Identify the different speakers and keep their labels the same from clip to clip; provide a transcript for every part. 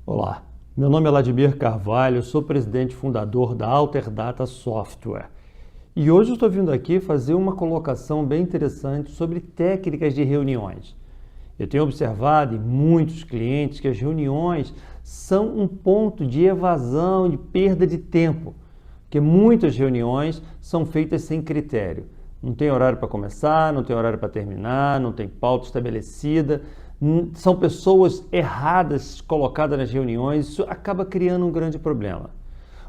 Speaker 1: Olá, meu nome é Vladimir Carvalho, sou presidente e fundador da Alterdata Software. E hoje estou vindo aqui fazer uma colocação bem interessante sobre técnicas de reuniões. Eu tenho observado em muitos clientes que as reuniões são um ponto de evasão, de perda de tempo, porque muitas reuniões são feitas sem critério. Não tem horário para começar, não tem horário para terminar, não tem pauta estabelecida. São pessoas erradas colocadas nas reuniões, isso acaba criando um grande problema.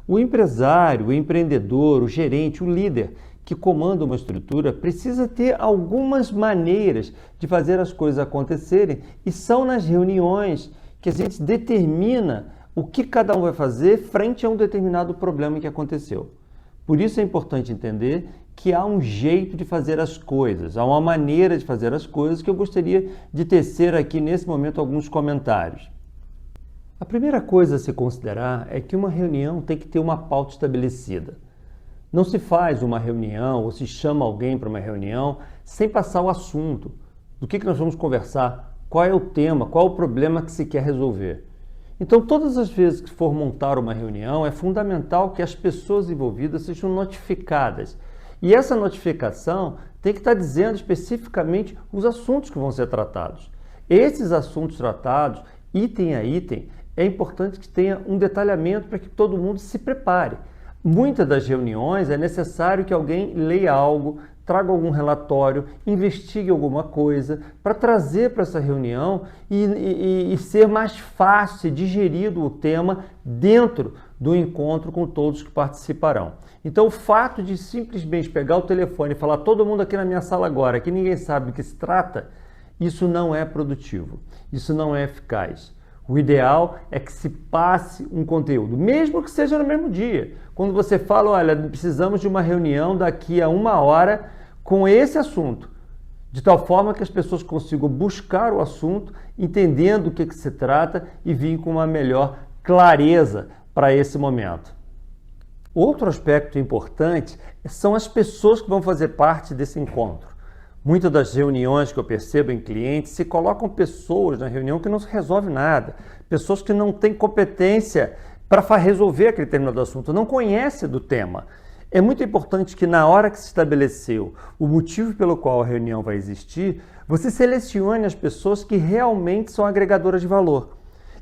Speaker 1: O empresário, o empreendedor, o gerente, o líder que comanda uma estrutura precisa ter algumas maneiras de fazer as coisas acontecerem e são nas reuniões que a gente determina o que cada um vai fazer frente a um determinado problema que aconteceu. Por isso é importante entender que há um jeito de fazer as coisas, há uma maneira de fazer as coisas que eu gostaria de tecer aqui nesse momento alguns comentários. A primeira coisa a se considerar é que uma reunião tem que ter uma pauta estabelecida. Não se faz uma reunião ou se chama alguém para uma reunião sem passar o assunto. Do que nós vamos conversar? Qual é o tema? Qual é o problema que se quer resolver? Então, todas as vezes que for montar uma reunião, é fundamental que as pessoas envolvidas sejam notificadas. E essa notificação tem que estar dizendo especificamente os assuntos que vão ser tratados. Esses assuntos tratados, item a item, é importante que tenha um detalhamento para que todo mundo se prepare. Muitas das reuniões é necessário que alguém leia algo, traga algum relatório, investigue alguma coisa para trazer para essa reunião e ser mais fácil, digerido o tema dentro do encontro com todos que participarão. Então, o fato de simplesmente pegar o telefone e falar todo mundo aqui na minha sala agora, que ninguém sabe do que se trata, isso não é produtivo, isso não é eficaz. O ideal é que se passe um conteúdo, mesmo que seja no mesmo dia. Quando você fala, olha, precisamos de uma reunião daqui a 1 hora com esse assunto, de tal forma que as pessoas consigam buscar o assunto, entendendo do que se trata e vir com uma melhor clareza para esse momento. Outro aspecto importante são as pessoas que vão fazer parte desse encontro. Muitas das reuniões que eu percebo em clientes se colocam pessoas na reunião que não se resolve nada, pessoas que não têm competência para resolver aquele determinado assunto, não conhecem do tema. É muito importante que na hora que se estabeleceu o motivo pelo qual a reunião vai existir, você selecione as pessoas que realmente são agregadoras de valor.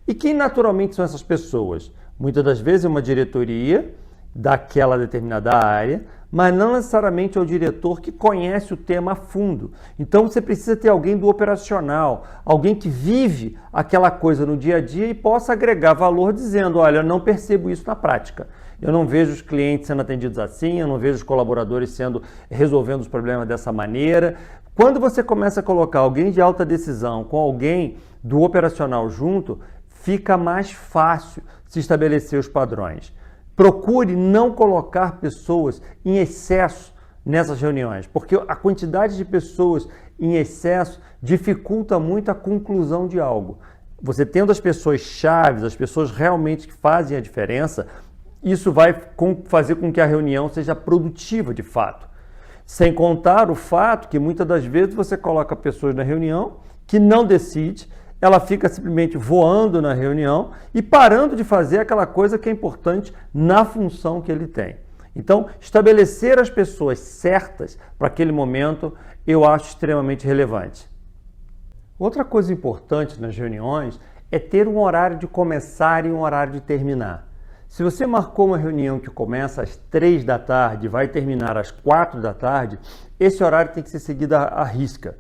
Speaker 1: E quem naturalmente são essas pessoas? Muitas das vezes é uma diretoria daquela determinada área, mas não necessariamente é o diretor que conhece o tema a fundo. Então você precisa ter alguém do operacional, alguém que vive aquela coisa no dia a dia e possa agregar valor dizendo, olha, eu não percebo isso na prática. Eu não vejo os clientes sendo atendidos assim, eu não vejo os colaboradores resolvendo os problemas dessa maneira. Quando você começa a colocar alguém de alta decisão com alguém do operacional junto, fica mais fácil se estabelecer os padrões. Procure não colocar pessoas em excesso nessas reuniões, porque a quantidade de pessoas em excesso dificulta muito a conclusão de algo. Você tendo as pessoas chaves, as pessoas realmente que fazem a diferença, isso vai fazer com que a reunião seja produtiva de fato. Sem contar o fato que muitas das vezes você coloca pessoas na reunião que não decidem, ela fica simplesmente voando na reunião e parando de fazer aquela coisa que é importante na função que ele tem. Então, estabelecer as pessoas certas para aquele momento eu acho extremamente relevante. Outra coisa importante nas reuniões é ter um horário de começar e um horário de terminar. Se você marcou uma reunião que começa às 3 da tarde e vai terminar às 4 da tarde, esse horário tem que ser seguido à risca.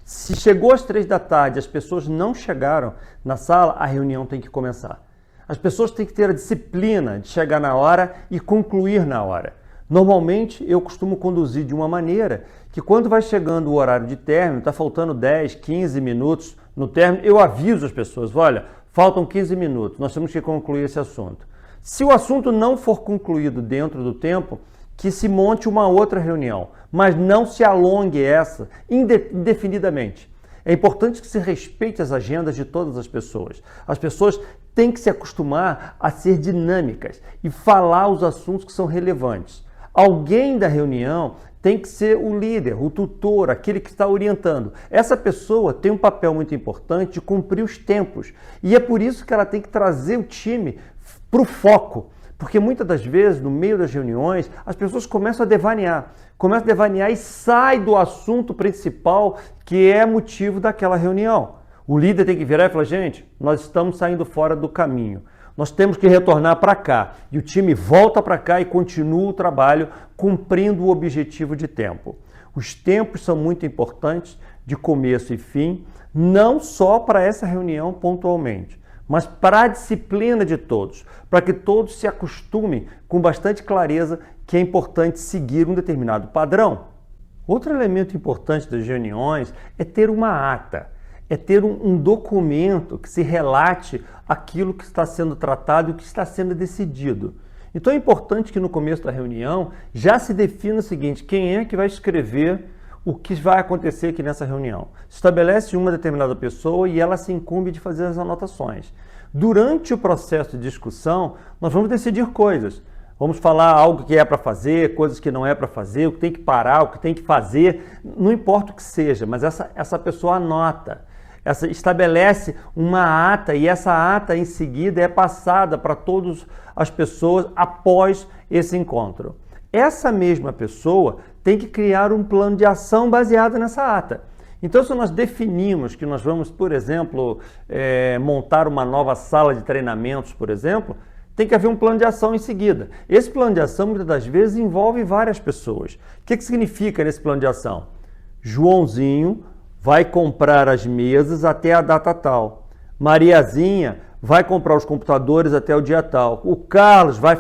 Speaker 1: Se chegou às 3 da tarde e as pessoas não chegaram na sala, a reunião tem que começar. As pessoas têm que ter a disciplina de chegar na hora e concluir na hora. Normalmente, eu costumo conduzir de uma maneira que quando vai chegando o horário de término, está faltando 10, 15 minutos no término, eu aviso as pessoas, olha, faltam 15 minutos, nós temos que concluir esse assunto. Se o assunto não for concluído dentro do tempo, que se monte uma outra reunião, mas não se alongue essa indefinidamente. É importante que se respeite as agendas de todas as pessoas. As pessoas têm que se acostumar a ser dinâmicas e falar os assuntos que são relevantes. Alguém da reunião tem que ser o líder, o tutor, aquele que está orientando. Essa pessoa tem um papel muito importante de cumprir os tempos. E é por isso que ela tem que trazer o time para o foco. Porque muitas das vezes, no meio das reuniões, as pessoas começam a devanear. Começam a devanear e sai do assunto principal, que é motivo daquela reunião. O líder tem que virar e falar, gente, nós estamos saindo fora do caminho. Nós temos que retornar para cá. E o time volta para cá e continua o trabalho cumprindo o objetivo de tempo. Os tempos são muito importantes, de começo e fim, não só para essa reunião pontualmente, mas para a disciplina de todos, para que todos se acostumem com bastante clareza que é importante seguir um determinado padrão. Outro elemento importante das reuniões é ter uma ata. É ter um documento que se relate aquilo que está sendo tratado e o que está sendo decidido. Então é importante que no começo da reunião já se defina o seguinte, quem é que vai escrever o que vai acontecer aqui nessa reunião. Estabelece uma determinada pessoa e ela se incumbe de fazer as anotações. Durante o processo de discussão, nós vamos decidir coisas. Vamos falar algo que é para fazer, coisas que não é para fazer, o que tem que parar, o que tem que fazer, não importa o que seja, mas essa pessoa anota. Estabelece uma ata e essa ata em seguida é passada para todas as pessoas após esse encontro. Essa mesma pessoa tem que criar um plano de ação baseado nessa ata. Então, se nós definimos que nós vamos, por exemplo, montar uma nova sala de treinamentos, por exemplo, tem que haver um plano de ação em seguida. Esse plano de ação, muitas das vezes, envolve várias pessoas. O que significa nesse plano de ação? Joãozinho vai comprar as mesas até a data tal. Mariazinha vai comprar os computadores até o dia tal. O Carlos vai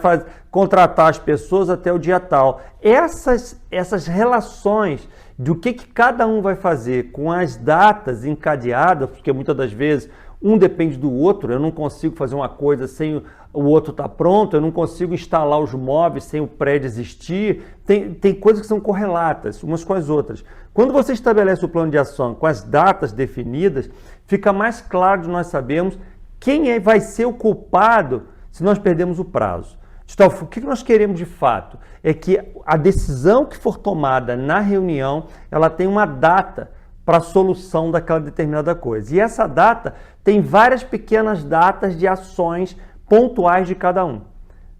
Speaker 1: contratar as pessoas até o dia tal. Essas relações do que cada um vai fazer com as datas encadeadas, porque muitas das vezes um depende do outro, eu não consigo fazer uma coisa sem o outro estar pronto, eu não consigo instalar os móveis sem o prédio existir, tem coisas que são correlatas umas com as outras. Quando você estabelece o plano de ação com as datas definidas, fica mais claro de nós sabermos quem vai ser o culpado se nós perdemos o prazo. Então, o que nós queremos de fato é que a decisão que for tomada na reunião, ela tem uma data para a solução daquela determinada coisa. E essa data tem várias pequenas datas de ações pontuais de cada um.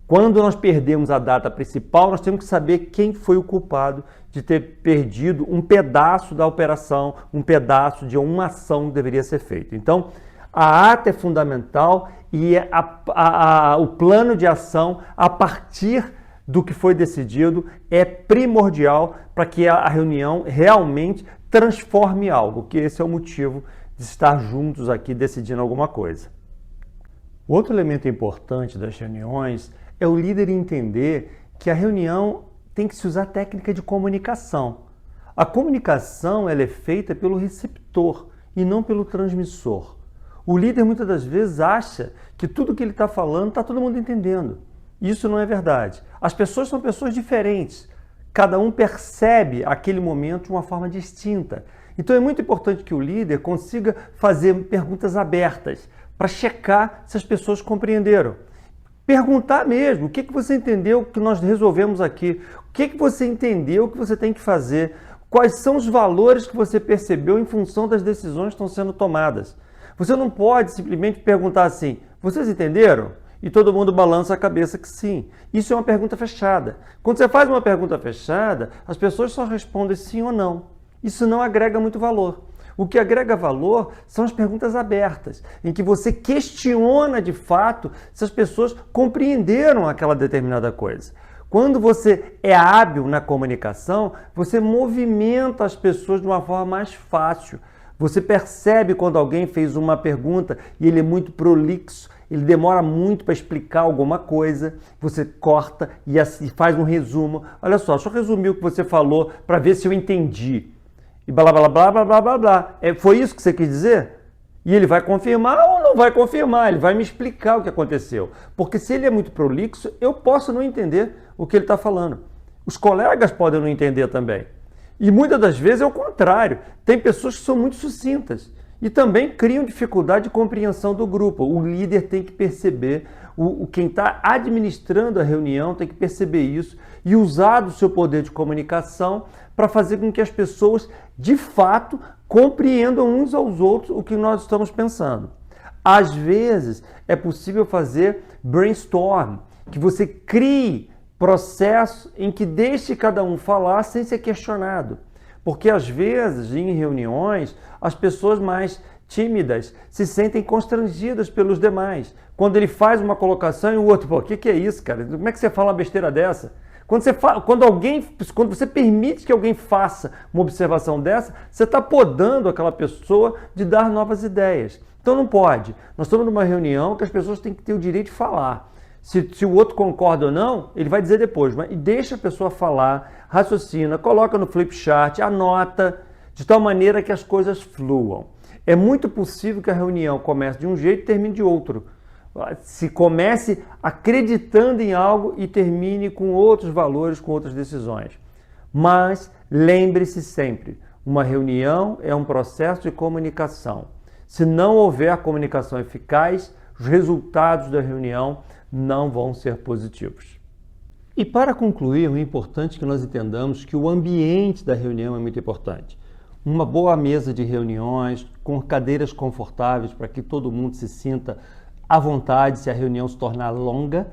Speaker 1: Quando nós perdemos a data principal, nós temos que saber quem foi o culpado de ter perdido um pedaço da operação, um pedaço de uma ação que deveria ser feita. Então, a ata é fundamental e o plano de ação, a partir do que foi decidido, é primordial para que a reunião realmente transforme algo, que esse é o motivo de estar juntos aqui decidindo alguma coisa. Outro elemento importante das reuniões é o líder entender que a reunião tem que se usar técnica de comunicação. A comunicação ela é feita pelo receptor e não pelo transmissor. O líder muitas das vezes acha que tudo que ele está falando está todo mundo entendendo. Isso não é verdade. As pessoas são pessoas diferentes. Cada um percebe aquele momento de uma forma distinta. Então é muito importante que o líder consiga fazer perguntas abertas para checar se as pessoas compreenderam. Perguntar mesmo, o que você entendeu que nós resolvemos aqui? O que você entendeu que você tem que fazer? Quais são os valores que você percebeu em função das decisões que estão sendo tomadas? Você não pode simplesmente perguntar assim, vocês entenderam? E todo mundo balança a cabeça que sim. Isso é uma pergunta fechada. Quando você faz uma pergunta fechada, as pessoas só respondem sim ou não. Isso não agrega muito valor. O que agrega valor são as perguntas abertas, em que você questiona de fato se as pessoas compreenderam aquela determinada coisa. Quando você é hábil na comunicação, você movimenta as pessoas de uma forma mais fácil. Você percebe quando alguém fez uma pergunta e ele é muito prolixo, ele demora muito para explicar alguma coisa, você corta e assim faz um resumo. Olha só, deixa eu resumir o que você falou para ver se eu entendi. E blá, blá, blá, blá, blá, blá, blá. Foi isso que você quis dizer? E ele vai confirmar ou não vai confirmar, ele vai me explicar o que aconteceu. Porque se ele é muito prolixo, eu posso não entender o que ele está falando. Os colegas podem não entender também. E muitas das vezes é o contrário. Tem pessoas que são muito sucintas. E também criam dificuldade de compreensão do grupo. O líder tem que perceber, quem está administrando a reunião tem que perceber isso e usar do seu poder de comunicação para fazer com que as pessoas, de fato, compreendam uns aos outros o que nós estamos pensando. Às vezes, é possível fazer brainstorm, que você crie processos em que deixe cada um falar sem ser questionado. Porque, às vezes, em reuniões, as pessoas mais tímidas se sentem constrangidas pelos demais. Quando ele faz uma colocação e o outro, pô, o que é isso, cara? Como é que você fala uma besteira dessa? Quando você permite que alguém faça uma observação dessa, você está podando aquela pessoa de dar novas ideias. Então não pode. Nós estamos numa reunião que as pessoas têm que ter o direito de falar. Se o outro concorda ou não, ele vai dizer depois, mas deixa a pessoa falar, raciocina, coloca no flipchart, anota, de tal maneira que as coisas fluam. É muito possível que a reunião comece de um jeito e termine de outro. Se comece acreditando em algo e termine com outros valores, com outras decisões. Mas lembre-se sempre, uma reunião é um processo de comunicação. Se não houver comunicação eficaz, os resultados da reunião não vão ser positivos. E para concluir, é importante que nós entendamos que o ambiente da reunião é muito importante. Uma boa mesa de reuniões, com cadeiras confortáveis para que todo mundo se sinta à vontade se a reunião se tornar longa.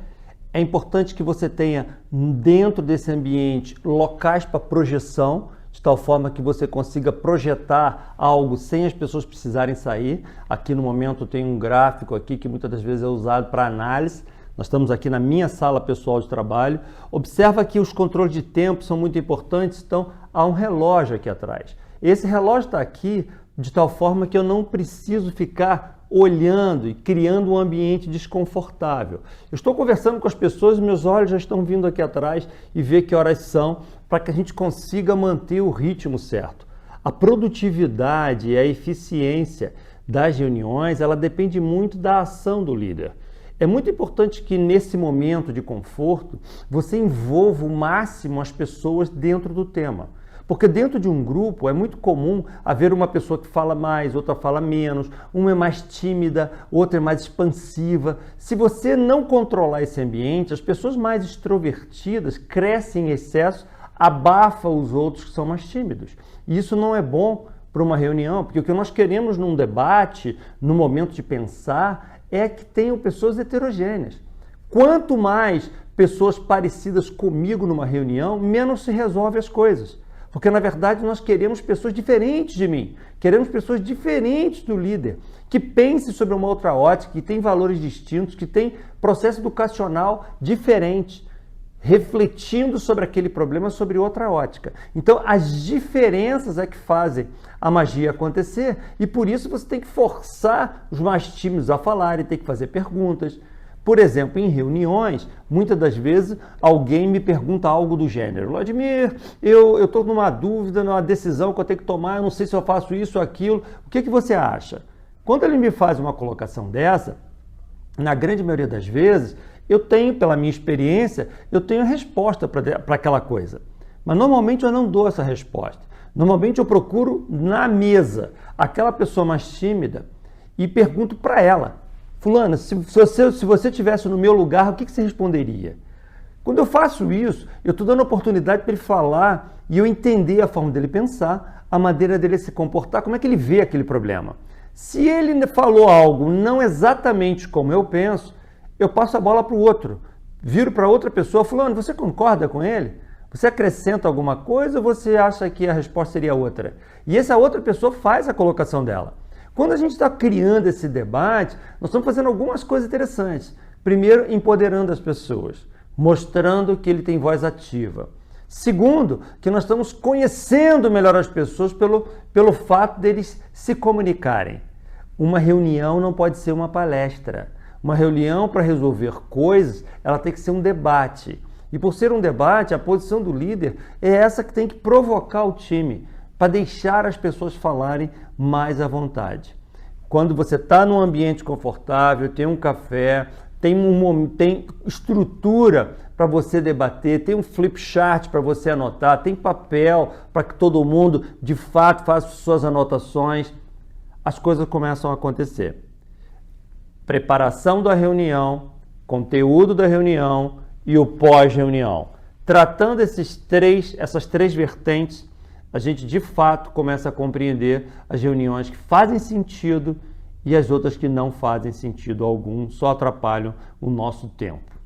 Speaker 1: É importante que você tenha dentro desse ambiente locais para projeção, de tal forma que você consiga projetar algo sem as pessoas precisarem sair. Aqui no momento tem um gráfico aqui que muitas das vezes é usado para análise. Nós estamos aqui na minha sala pessoal de trabalho. Observa que os controles de tempo são muito importantes, então há um relógio aqui atrás. Esse relógio está aqui de tal forma que eu não preciso ficar olhando e criando um ambiente desconfortável. Eu estou conversando com as pessoas e meus olhos já estão vindo aqui atrás e ver que horas são para que a gente consiga manter o ritmo certo. A produtividade e a eficiência das reuniões, ela depende muito da ação do líder. É muito importante que nesse momento de conforto você envolva o máximo as pessoas dentro do tema. Porque dentro de um grupo é muito comum haver uma pessoa que fala mais, outra fala menos, uma é mais tímida, outra é mais expansiva. Se você não controlar esse ambiente, as pessoas mais extrovertidas crescem em excesso, abafam os outros que são mais tímidos. E isso não é bom para uma reunião, porque o que nós queremos num debate, no momento de pensar, é que tenham pessoas heterogêneas. Quanto mais pessoas parecidas comigo numa reunião, menos se resolve as coisas. Porque, na verdade, nós queremos pessoas diferentes de mim. Queremos pessoas diferentes do líder, que pensem sobre uma outra ótica, que tem valores distintos, que tem processo educacional diferente, refletindo sobre aquele problema sobre outra ótica. Então, as diferenças é que fazem a magia acontecer e, por isso, você tem que forçar os mais tímidos a falarem, tem que fazer perguntas. Por exemplo, em reuniões, muitas das vezes alguém me pergunta algo do gênero: Vladimir, eu estou numa dúvida, numa decisão que eu tenho que tomar, eu não sei se eu faço isso ou aquilo, o que você acha? Quando ele me faz uma colocação dessa, na grande maioria das vezes, eu tenho, pela minha experiência, eu tenho a resposta para aquela coisa. Mas normalmente eu não dou essa resposta. Normalmente eu procuro na mesa aquela pessoa mais tímida e pergunto para ela: Fulana, se você estivesse no meu lugar, o que você responderia? Quando eu faço isso, eu estou dando oportunidade para ele falar e eu entender a forma dele pensar, a maneira dele se comportar, como é que ele vê aquele problema. Se ele falou algo não exatamente como eu penso, eu passo a bola para o outro, viro para outra pessoa: Fulano, você concorda com ele? Você acrescenta alguma coisa ou você acha que a resposta seria outra? E essa outra pessoa faz a colocação dela. Quando a gente está criando esse debate, nós estamos fazendo algumas coisas interessantes. Primeiro, empoderando as pessoas, mostrando que ele tem voz ativa. Segundo, que nós estamos conhecendo melhor as pessoas pelo fato deles se comunicarem. Uma reunião não pode ser uma palestra. Uma reunião, para resolver coisas, ela tem que ser um debate. E por ser um debate, a posição do líder é essa que tem que provocar o time, para deixar as pessoas falarem mais à vontade. Quando você está num ambiente confortável, tem um café, tem estrutura para você debater, tem um flipchart para você anotar, tem papel para que todo mundo, de fato, faça suas anotações. as coisas começam a acontecer. Preparação da reunião, conteúdo da reunião e o pós-reunião. Tratando essas três vertentes, a gente de fato começa a compreender as reuniões que fazem sentido e as outras que não fazem sentido algum, só atrapalham o nosso tempo.